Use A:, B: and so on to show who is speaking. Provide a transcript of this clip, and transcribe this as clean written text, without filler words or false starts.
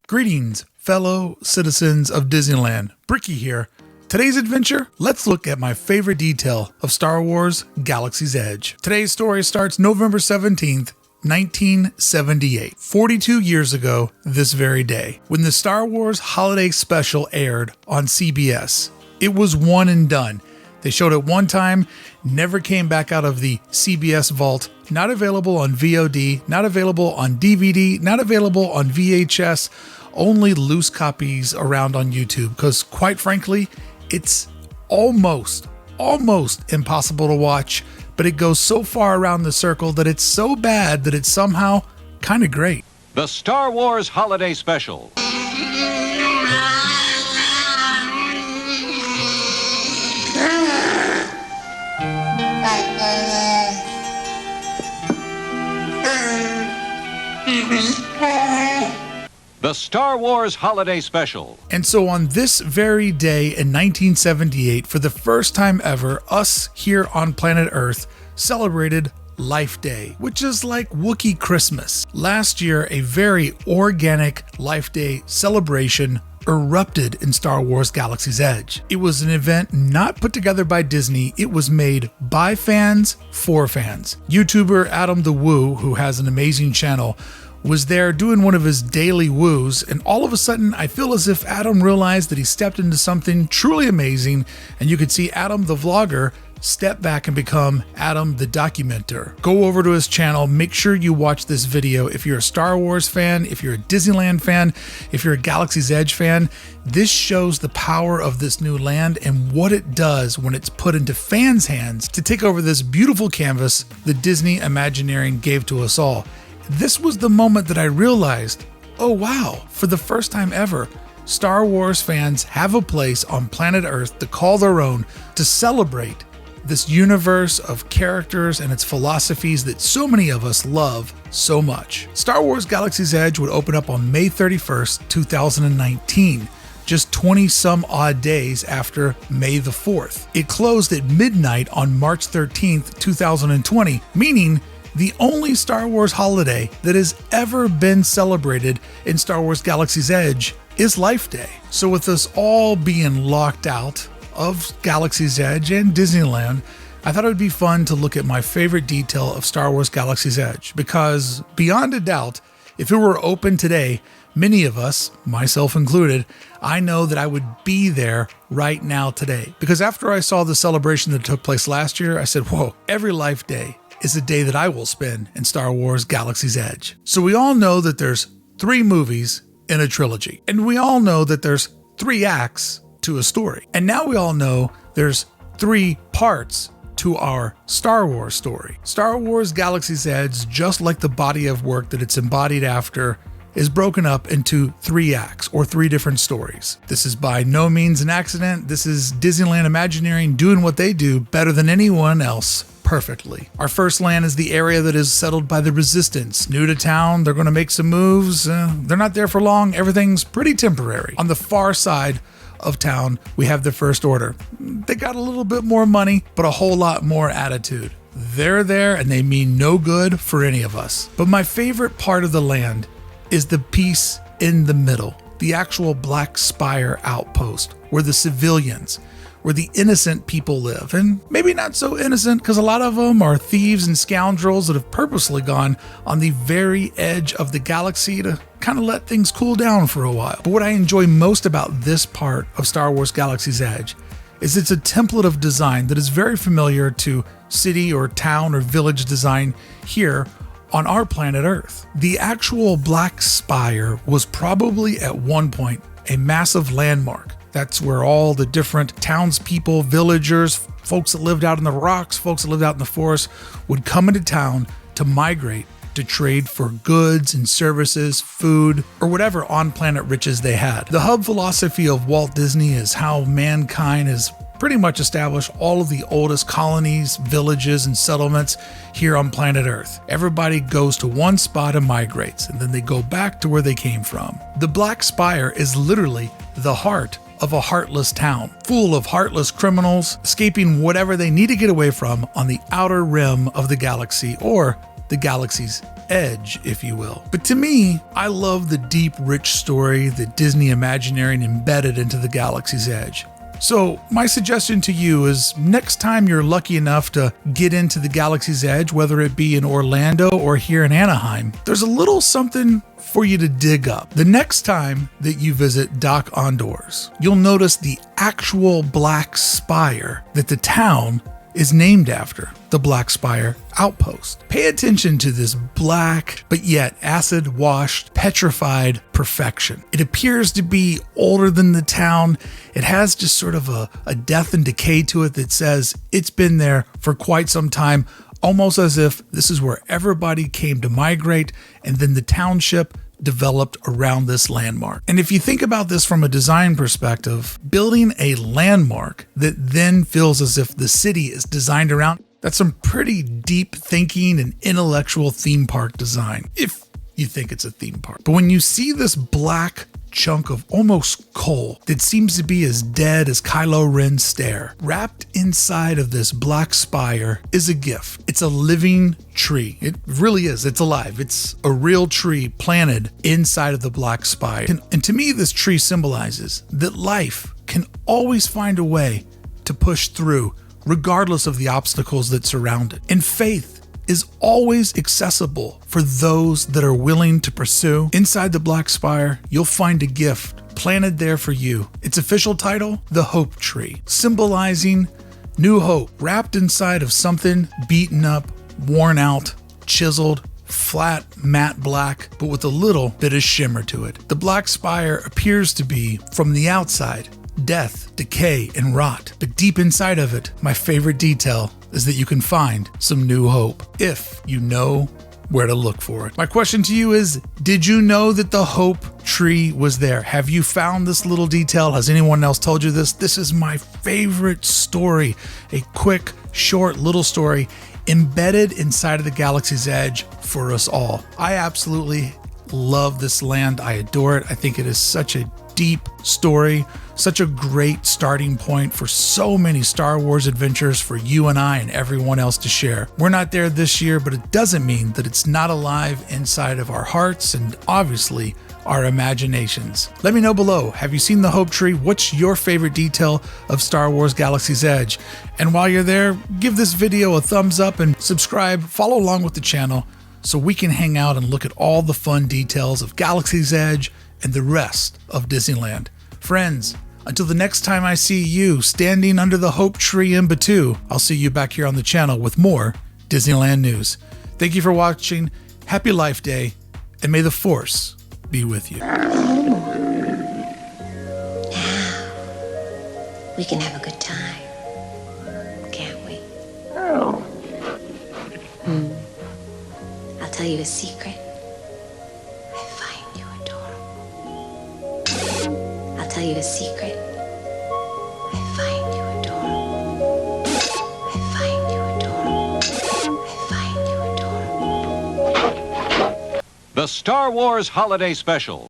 A: Greetings, fellow citizens of Disneyland. Brickey here. Today's adventure, let's look at my favorite detail of Star Wars Galaxy's Edge. Today's story starts November 17th, 1978, 42 years ago this very day, when the Star Wars Holiday Special aired on CBS. It was one and done. They showed it one time, never came back out of the CBS vault, not available on VOD, not available on DVD, not available on VHS, only loose copies around on YouTube, because quite frankly, it's almost impossible to watch, but it goes so far around the circle that it's so bad that it's somehow kind of great.
B: The Star Wars Holiday Special. The Star Wars Holiday Special.
A: And so on this very day in 1978, for the first time ever, us here on planet Earth celebrated Life Day, which is like Wookiee Christmas. Last year, a very organic Life Day celebration erupted in Star Wars Galaxy's Edge. It was an event not put together by Disney, it was made by fans for fans. YouTuber Adam the Woo, who has an amazing channel, was there doing one of his daily woos, and all of a sudden I feel as if Adam realized that he stepped into something truly amazing, and you could see Adam the vlogger step back and become Adam the documenter. Go over to his channel, make sure you watch this video. If you're a Star Wars fan, if you're a Disneyland fan, if you're a Galaxy's Edge fan, this shows the power of this new land and what it does when it's put into fans' hands to take over this beautiful canvas the Disney Imagineering gave to us all. This was the moment that I realized, oh wow, for the first time ever, Star Wars fans have a place on planet Earth to call their own, to celebrate this universe of characters and its philosophies that so many of us love so much. Star Wars Galaxy's Edge would open up on May 31st, 2019, just 20 some odd days after May the 4th. It closed at midnight on March 13th, 2020, meaning the only Star Wars holiday that has ever been celebrated in Star Wars Galaxy's Edge is Life Day. So with us all being locked out of Galaxy's Edge and Disneyland, I thought it would be fun to look at my favorite detail of Star Wars Galaxy's Edge, because beyond a doubt, if it were open today, many of us, myself included, I know that I would be there right now today. Because after I saw the celebration that took place last year, I said, whoa, every Life Day is a day that I will spend in Star Wars Galaxy's Edge. So we all know that there's 3 movies in a trilogy, and we all know that there's 3 acts to a story. And now we all know there's 3 parts to our Star Wars story. Star Wars Galaxy's Edge, just like the body of work that it's embodied after, is broken up into 3 acts or 3 different stories. This is by no means an accident. This is Disneyland Imagineering doing what they do better than anyone else perfectly. Our first land is the area that is settled by the Resistance. New to town, they're going to make some moves. They're not there for long. Everything's pretty temporary. On the far side of town, we have the First Order. They got a little bit more money, but a whole lot more attitude. They're there and they mean no good for any of us. But my favorite part of the land is the piece in the middle, the actual Black Spire Outpost, where the civilians, where the innocent people live. And maybe not so innocent, because a lot of them are thieves and scoundrels that have purposely gone on the very edge of the galaxy to kind of let things cool down for a while. But what I enjoy most about this part of Star Wars Galaxy's Edge is it's a template of design that is very familiar to city or town or village design here on our planet Earth. The actual Black Spire was probably at one point a massive landmark. That's where all the different townspeople, villagers, folks that lived out in the rocks, folks that lived out in the forest would come into town to migrate, to trade for goods and services, food, or whatever on-planet riches they had. The hub philosophy of Walt Disney is how mankind has pretty much established all of the oldest colonies, villages, and settlements here on planet Earth. Everybody goes to one spot and migrates, and then they go back to where they came from. The Black Spire is literally the heart of a heartless town, full of heartless criminals escaping whatever they need to get away from on the outer rim of the galaxy, or the galaxy's edge, if you will. But to me, I love the deep, rich story that Disney Imagineering embedded into the Galaxy's Edge. So my suggestion to you is next time you're lucky enough to get into the Galaxy's Edge, whether it be in Orlando or here in Anaheim, there's a little something for you to dig up. The next time that you visit Dock Ondoors, you'll notice the actual Black Spire that the town is named after, the Black Spire Outpost. Pay attention to this black, but yet acid-washed, petrified perfection. It appears to be older than the town. It has just sort of a death and decay to it that says it's been there for quite some time, almost as if this is where everybody came to migrate, and then the township developed around this landmark. And if you think about this from a design perspective, building a landmark that then feels as if the city is designed around, that's some pretty deep thinking and intellectual theme park design, if you think it's a theme park. But when you see this black chunk of almost coal that seems to be as dead as Kylo Ren's stare, wrapped inside of this Black Spire is a gift. It's a living tree. It really is. It's alive. It's a real tree planted inside of the Black Spire. And to me, this tree symbolizes that life can always find a way to push through, regardless of the obstacles that surround it. And faith is always accessible for those that are willing to pursue. Inside the Black Spire, you'll find a gift planted there for you. Its official title, the Hope Tree, symbolizing new hope, wrapped inside of something beaten up, worn out, chiseled, flat, matte black, but with a little bit of shimmer to it. The Black Spire appears to be, from the outside, death, decay, and rot. But deep inside of it, my favorite detail is that you can find some new hope if you know where to look for it. My question to you is, did you know that the Hope Tree was there? Have you found this little detail? Has anyone else told you this? This is my favorite story, a quick, short little story embedded inside of the Galaxy's Edge for us all. I absolutely love this land. I adore it. I think it is such a deep story, such a great starting point for so many Star Wars adventures for you and I and everyone else to share. We're not there this year, but it doesn't mean that it's not alive inside of our hearts and obviously our imaginations. Let me know below, have you seen the Hope Tree? What's your favorite detail of Star Wars Galaxy's Edge? And while you're there, give this video a thumbs up and subscribe, follow along with the channel so we can hang out and look at all the fun details of Galaxy's Edge and the rest of Disneyland. Friends, until the next time I see you standing under the Hope Tree in Batuu, I'll see you back here on the channel with more Disneyland news. Thank you for watching, happy Life Day, and may the Force be with you.
C: Now, we can have a good time, can't we? I'll tell you a secret. I'll tell you a secret. I find you adorable. I find you adorable. I find you adorable.
B: The Star Wars Holiday Special.